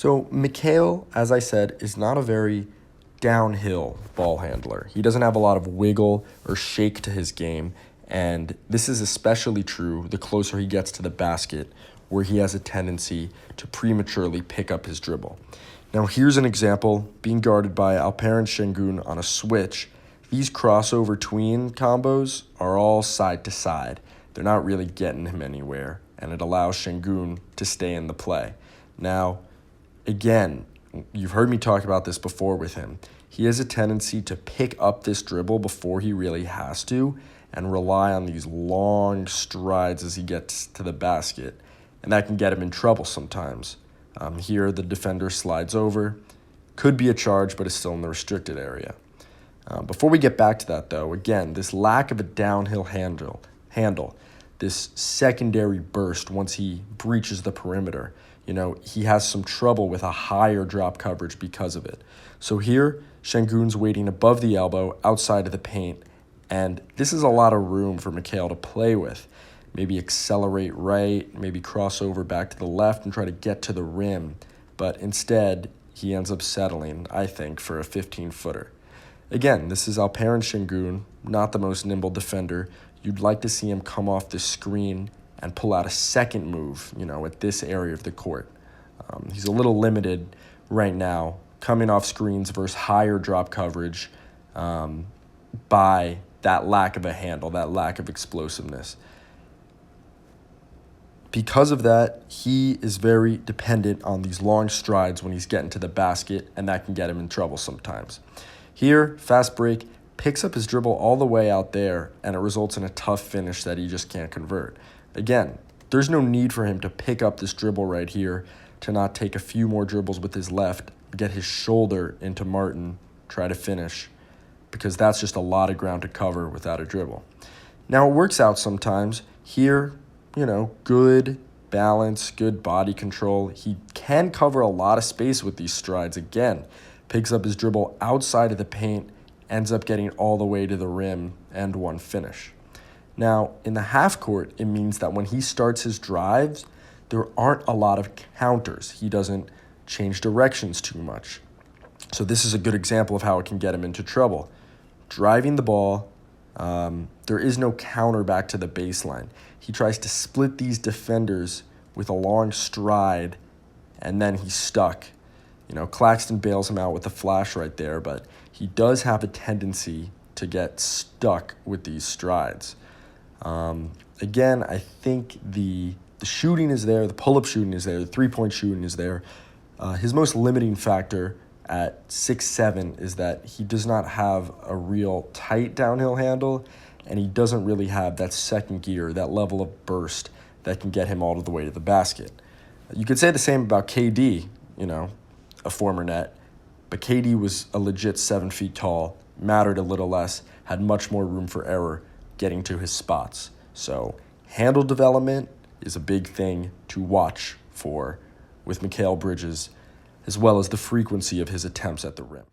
So Mikhail, as I said, is not a very downhill ball handler. He doesn't have a lot of wiggle or shake to his game, and this is especially true the closer he gets to the basket, where he has a tendency to prematurely pick up his dribble. Now here's an example, being guarded by Alperen Şengün on a switch. These crossover tween combos are all side to side. They're not really getting him anywhere, and it allows Şengün to stay in the play. Now, again, you've heard me talk about this before with him. He has a tendency to pick up this dribble before he really has to and rely on these long strides as he gets to the basket, and that can get him in trouble sometimes. Here, the defender slides over. Could be a charge, but is still in the restricted area. Before we get back to that, though, again, this lack of a downhill handle, this secondary burst once he breaches the perimeter, he has some trouble with a higher drop coverage because of it. So here, Şengün's waiting above the elbow, outside of the paint, and this is a lot of room for Mikhail to play with. Maybe accelerate right, maybe cross over back to the left and try to get to the rim. But instead, he ends up settling, I think, for a 15-footer. Again, this is Alperen Şengün, not the most nimble defender. You'd like to see him come off the screen and pull out a second move, at this area of the court. He's a little limited right now, coming off screens versus higher drop coverage by that lack of a handle, that lack of explosiveness. Because of that, he is very dependent on these long strides when he's getting to the basket, and that can get him in trouble sometimes. Here, fast break, picks up his dribble all the way out there, and it results in a tough finish that he just can't convert. Again, there's no need for him to pick up this dribble right here, to not take a few more dribbles with his left, get his shoulder into Martin, try to finish, because that's just a lot of ground to cover without a dribble. Now, it works out sometimes. Here, good balance, good body control. He can cover a lot of space with these strides. Again, picks up his dribble outside of the paint, ends up getting all the way to the rim, and one finish. Now, in the half court, it means that when he starts his drives, there aren't a lot of counters. He doesn't change directions too much. So this is a good example of how it can get him into trouble. Driving the ball, there is no counter back to the baseline. He tries to split these defenders with a long stride, and then he's stuck. Claxton bails him out with a flash right there, but he does have a tendency to get stuck with these strides. Again, I think the shooting is there, the pull-up shooting is there, the three-point shooting is there. His most limiting factor at 6'7" is that he does not have a real tight downhill handle, and he doesn't really have that second gear, that level of burst that can get him all the way to the basket. You could say the same about KD, a former net, but KD was a legit 7 feet tall, mattered a little less, had much more room for error getting to his spots. So handle development is a big thing to watch for with Mikal Bridges, as well as the frequency of his attempts at the rim.